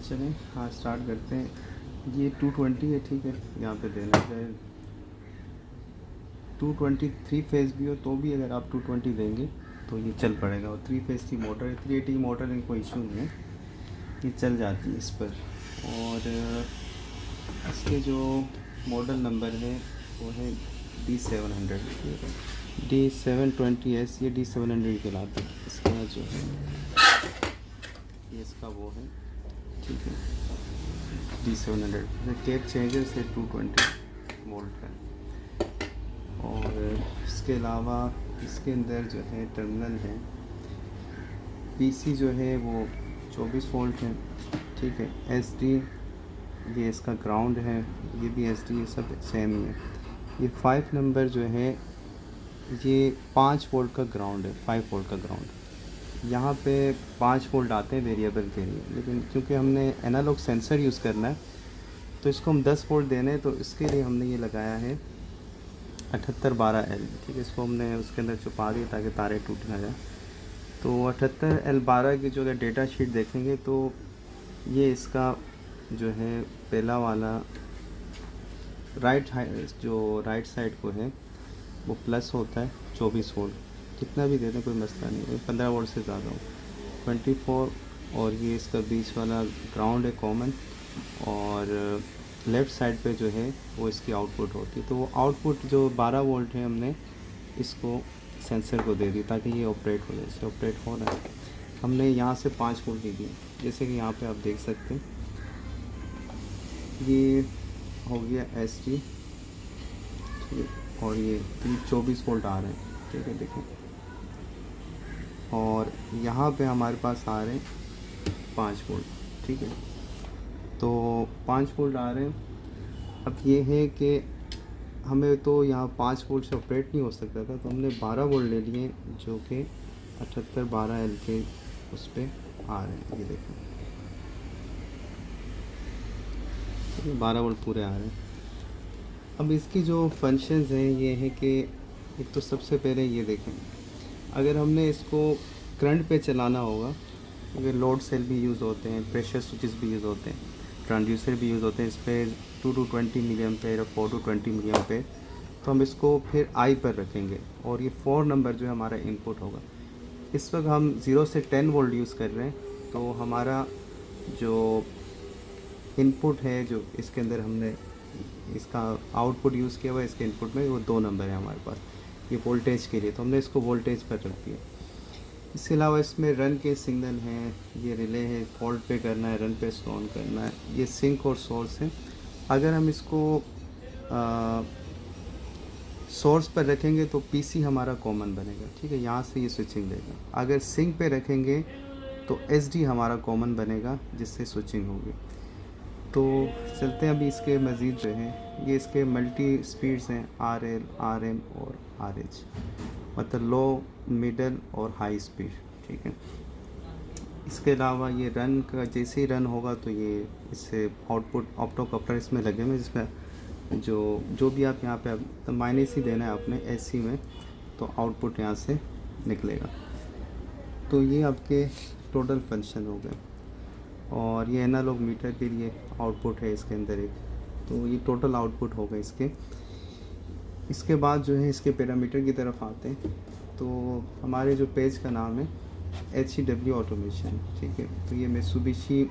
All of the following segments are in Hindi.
चलें हाँ स्टार्ट करते हैं। ये 220 है, ठीक है। यहाँ पे देना है 223 फेज़ भी हो तो भी अगर आप 220 देंगे तो ये चल पड़ेगा। और 3 फेज़ की मोटर है, 380 की मोटर है, कोई इशू नहीं है, ये चल जाती है इस पर। और इसके जो मॉडल नंबर है वो है D700, D720S, ये D700 कहलाता है। इसका जो है ये इसका वो है, ठीक है, D700 टेप चेंजर से 220 वोल्ट का। और इसके अलावा इसके अंदर जो है टर्मिनल है, पीसी जो है वो 24 वोल्ट है, ठीक है। एसडी ये इसका ग्राउंड है, ये भी एसडी, ये सब सेम ही है। ये 5 नंबर जो है ये 5 वोल्ट का ग्राउंड है, 5 वोल्ट का ग्राउंड। यहाँ पे 5 वोल्ट आते हैं वेरिएबल के लिए, लेकिन क्योंकि हमने एनालॉग सेंसर यूज़ करना है तो इसको हम 10 वोल्ट देने हैं, तो इसके लिए हमने ये लगाया है 7812L, ठीक है। इसको हमने उसके अंदर छुपा दिया ताकि तारे टूट ना जाए। तो 78L12 की जो अगर डेटा शीट देखेंगे तो ये इसका जो है पहला वाला जो राइट साइड को है वो प्लस होता है 24 वोल्ट, कितना भी दे दें कोई मसला नहीं है, 15 वोल्ट से ज़्यादा हो 24। और ये इसका बीच वाला ग्राउंड है कॉमन, और लेफ़्ट साइड पे जो है वो इसकी आउटपुट होती है। तो वो आउटपुट जो 12 वोल्ट है हमने इसको सेंसर को दे दी ताकि ये ऑपरेट हो जाए। जैसे ऑपरेट हो रहा है, हमने यहाँ से 5 वोल्ट दे दिए, जैसे कि यहाँ पे आप देख सकते हैं ये हो गया एस टी, ठीक है। और ये 24 वोल्ट आ रहे हैं, ठीक है, देखें। और यहाँ पे हमारे पास आ रहे हैं 5 वोल्ट, ठीक है। तो 5 वोल्ट आ रहे हैं। अब ये है कि हमें तो यहाँ 5 वोल्ट से ऑपरेट नहीं हो सकता था, तो हमने 12 वोल्ट ले लिए जो कि 7812L के उस पर आ रहे हैं, ये देखें, 12 वोल्ट पूरे आ रहे हैं। अब इसकी जो फंक्शंस हैं ये है कि एक तो सबसे पहले ये देखें, अगर हमने इसको करंट पे चलाना होगा, अगर लोड सेल भी यूज़ होते हैं, प्रेशर स्विचेस भी यूज़ होते हैं, ट्रांसड्यूसर भी यूज़ होते हैं, इस पर 2 to 20 मिली एम्पेयर और 4 to 20 मिली एम्पेयर, तो हम इसको फिर आई पर रखेंगे और ये 4 नंबर जो है हमारा इनपुट होगा। इस वक्त हम 0 से 10 वोल्ट यूज़ कर रहे हैं, तो हमारा जो इनपुट है, जो इसके अंदर हमने इसका आउटपुट यूज़ किया हुआ है इसके इनपुट में, वो 2 नंबर है हमारे पास ये वोल्टेज के लिए, तो हमने इसको वोल्टेज पर रख दिया। इसके अलावा इसमें रन के सिग्नल हैं, ये रिले है, फॉल्ट पे करना है, रन पे ऑन करना है, ये सिंक और सोर्स है। अगर हम इसको सोर्स पर रखेंगे तो पीसी हमारा कॉमन बनेगा, ठीक है, यहाँ से ये स्विचिंग लेगा। अगर सिंक पे रखेंगे तो एसडी हमारा कॉमन बनेगा जिससे स्विचिंग होगी। तो चलते हैं अभी इसके मज़ीद जो है, ये इसके मल्टी स्पीड्स हैं, RL, RM और RH, मतलब लो, मिडल और हाई स्पीड, ठीक है। इसके अलावा ये रन का जैसे ही रन होगा तो ये इससे आउटपुट ऑप्टो कपलर इसमें लगे हुए, जिसमें जो भी आप यहाँ पे तो माइनस ही देना है आपने एसी में, तो आउटपुट यहाँ से निकलेगा। तो ये आपके टोटल फंक्शन हो गए। और ये एनालॉग मीटर के लिए आउटपुट है इसके अंदर एक, तो ये टोटल आउटपुट होगा इसके। इसके बाद जो है इसके पैरामीटर की तरफ आते हैं, तो हमारे जो पेज का नाम है HEW ऑटोमेशन, ठीक है। तो ये मित्सुबिशी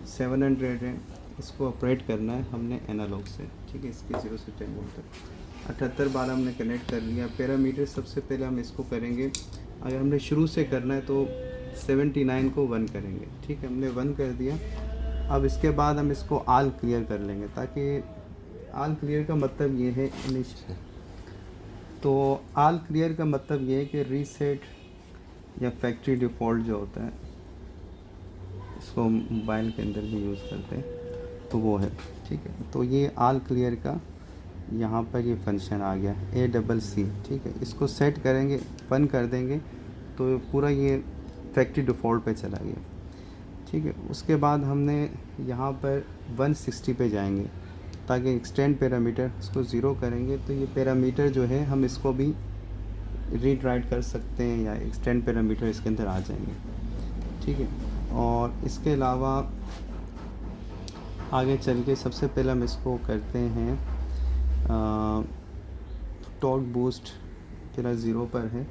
700 है, इसको ऑपरेट करना है हमने एनालॉग से, ठीक है। इसके 0 से 10 वोल्ट तक 7812 हमने कनेक्ट कर लिया। पैरामीटर सबसे पहले हम इसको करेंगे, अगर हमने शुरू से करना है तो 79 को 1 करेंगे, ठीक है, हमने 1 कर दिया। अब इसके बाद हम इसको आल क्लियर कर लेंगे, ताकि आल क्लियर का मतलब ये है इनिशियल, तो आल क्लियर का मतलब ये है कि रीसेट या फैक्ट्री डिफ़ॉल्ट जो होता है, इसको मोबाइल के अंदर भी यूज़ करते हैं, तो वो है, ठीक है। तो ये आल क्लियर का यहाँ पर ये फंक्शन आ गया ACC, ठीक है। इसको सेट करेंगे, 1 कर देंगे तो पूरा ये फैक्ट्री डिफ़ॉल्ट पे चला गया, ठीक है। उसके बाद हमने यहाँ पर 160 पे जाएंगे ताकि एक्सटेंड पैरामीटर, इसको 0 करेंगे तो ये पैरामीटर जो है हम इसको भी रीड राइट कर सकते हैं या एक्सटेंड पैरामीटर इसके अंदर आ जाएंगे, ठीक है। और इसके अलावा आगे चल के सबसे पहले हम इसको करते हैं टॉर्क बूस्ट फिलहाल 0 पर है,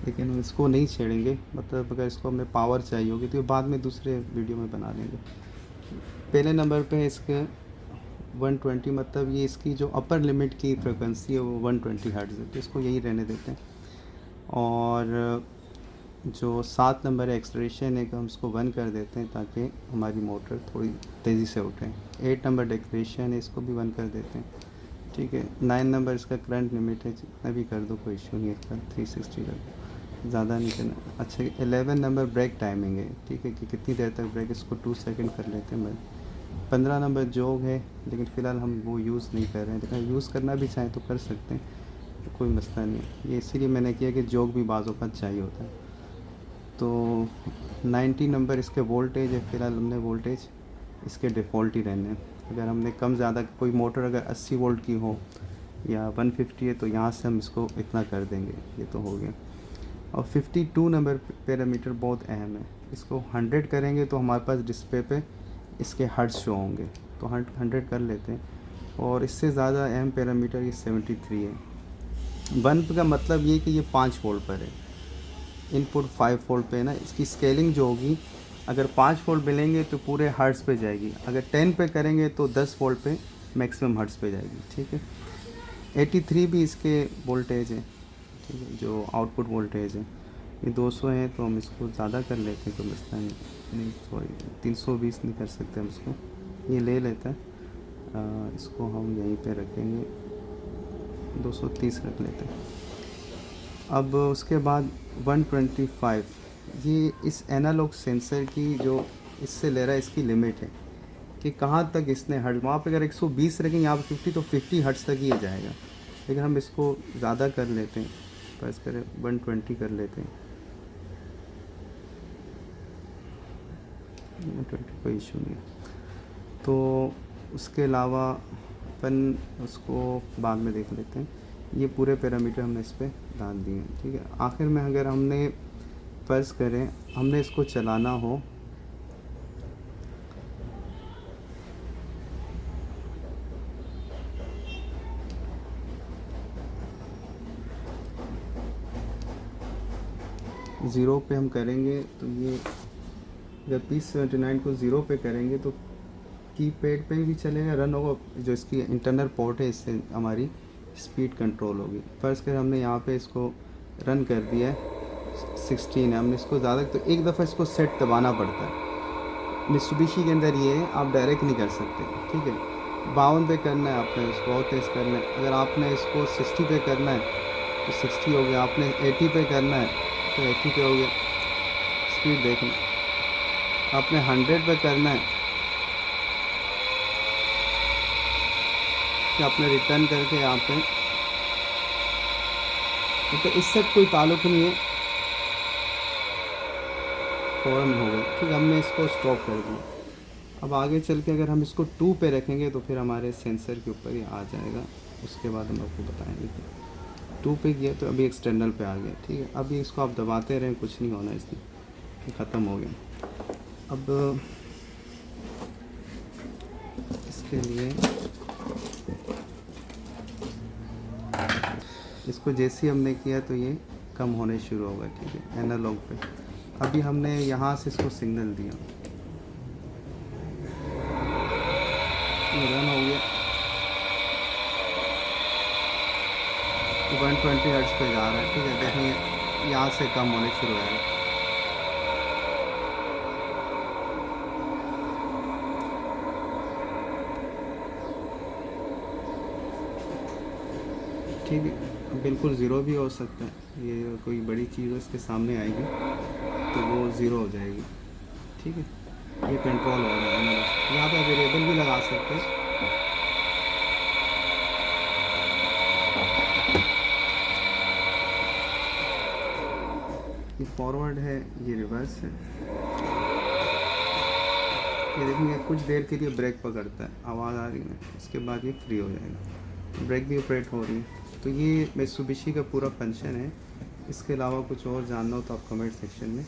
लेकिन हम इसको नहीं छेड़ेंगे। मतलब अगर इसको हमें पावर चाहिए होगी तो ये बाद में दूसरे वीडियो में बना लेंगे। पहले नंबर पे है इसके 120, मतलब ये इसकी जो अपर लिमिट की फ्रिक्वेंसी है वो 120 हर्ट्ज़ है, तो इसको यही रहने देते हैं। और जो 7 नंबर है एक्सलेरेशन है कि हम इसको 1 कर देते हैं ताकि हमारी मोटर थोड़ी तेज़ी से उठे। 8 नंबर डिक्लेरेशन है, इसको भी 1 कर देते हैं, ठीक है। 9 नंबर इसका करंट लिमिट है, जितना भी कर दो कोई इशू नहीं है इसका, 360 कर दो, ज़्यादा नहीं करना। अच्छा 11 नंबर ब्रेक टाइमिंग है, ठीक है, कि कितनी देर तक ब्रेक, इसको 2 सेकंड कर लेते हैं। 15 नंबर जोग है, लेकिन फ़िलहाल हम वो यूज़ नहीं कर रहे हैं, लेकिन यूज़ करना भी चाहें तो कर सकते हैं, तो कोई मसला नहीं है। ये इसीलिए मैंने किया कि जोग भी बाज़ औक़ात चाहिए होता है। तो 90 नंबर इसके वोल्टेज है, फ़िलहाल हमने वोल्टेज इसके डिफ़ॉल्ट ही रहने हैं। अगर हमने कम ज़्यादा कोई मोटर अगर 80 वोल्ट की हो या 150 है तो यहाँ से हम इसको इतना कर देंगे, ये तो हो गया। और 52 नंबर पैरामीटर बहुत अहम है, इसको 100 करेंगे तो हमारे पास डिस्प्ले पे इसके हर्ट्ज़ शो होंगे, तो 100 कर लेते हैं। और इससे ज़्यादा अहम पैरामीटर ये 73 है। 1 का मतलब ये कि ये 5 वोल्ट पर है, इनपुट 5 वोल्ट पे है ना। इसकी स्केलिंग जो होगी, अगर 5 वोल्ट मिलेंगे तो पूरे हर्ट्ज़ पे जाएगी, अगर 10 पे करेंगे तो 10 वोल्ट पे मैक्सिमम हर्ट्ज़ पे जाएगी, ठीक है। 83 भी इसके वोल्टेज है, ठीक है, जो आउटपुट वोल्टेज है। ये 200 है तो हम इसको ज़्यादा कर लेते हैं, तो मसला नहीं, सॉरी 320 नहीं कर सकते हम इसको, ये ले लेते हैं। इसको हम यहीं पे रखेंगे, 230 रख लेते हैं। अब उसके बाद 125, ये इस एनालॉग सेंसर की जो इससे ले रहा है, इसकी लिमिट है कि कहाँ तक इसने हर्ट्ज़, वहाँ पे अगर 120 रखेंगे, यहाँ पे 50, तो 50 हर्ट्ज़ तक ही जाएगा, लेकिन हम इसको ज़्यादा कर लेते हैं, बस करें 120 कर लेते हैं, 120 कोई इशू नहीं है। तो उसके अलावा अपन उसको बाद में देख लेते हैं। ये पूरे पैरामीटर हमने इस पर डाल दिए हैं, ठीक है। आखिर में अगर हमने फ़र्ज़ करें हमने इसको चलाना हो, ज़ीरो पे हम करेंगे तो ये जब P79 को 0 पे करेंगे तो कीपैड पे भी चलेगा, रन होगा। जो इसकी इंटरनल पोर्ट है, इससे हमारी स्पीड कंट्रोल होगी। फ़र्ज़ कर हमने यहाँ पे इसको रन कर दिया है, 16 है, हमने इसको ज़्यादा तो एक दफ़ा इसको सेट दबाना पड़ता है। मित्सुबिशी के अंदर ये है, आप डायरेक्ट नहीं कर सकते, ठीक है। 52 पे करना है आपने, इसको और तेज़ करना है। अगर आपने इसको 60 पे करना है तो 60 हो गया, आपने 80 पे करना है तो 80 पे हो गया। स्पीड देखना, आपने 100 पे करना है कि आपने रिटर्न करके यहाँ पे, तो इससे कोई ताल्लुक़ नहीं है, फ़ौरन हो गया, ठीक है। हमने इसको स्टॉप कर दिया। अब आगे चल के अगर हम इसको 2 पे रखेंगे तो फिर हमारे सेंसर के ऊपर ही आ जाएगा, उसके बाद हम आपको बताएंगे। 2 पे किया तो अभी एक्सटर्नल पे आ गया, ठीक है। अभी इसको आप दबाते रहें, कुछ नहीं होना, इसलिए ख़त्म हो गया। अब इसके लिए इसको जैसे ही हमने किया तो ये कम होने शुरू होगा, ठीक है, एनालॉग पे। अभी हमने यहाँ से इसको सिग्नल दिया, रन हो गया, 120 हर्ट्ज़ पे जा रहा है, ठीक है। देखेंगे यहाँ से कम होने शुरू हो जाएगा, ठीक है। बिल्कुल ज़ीरो भी हो सकता है, ये कोई बड़ी चीज़ इसके सामने आएगी तो वो ज़ीरो हो जाएगी, ठीक है। ये कंट्रोल हो रहा है, यहाँ पे वेरिएबल भी लगा सकते हैं। ये फॉरवर्ड है, ये रिवर्स है। ये देखेंगे कुछ देर के लिए ब्रेक पकड़ता है, आवाज़ आ रही है, उसके बाद ये फ्री हो जाएगा, ब्रेक भी ऑपरेट हो रही है। तो ये मित्सुबिशी का पूरा फंक्शन है। इसके अलावा कुछ और जानना हो तो आप कमेंट सेक्शन में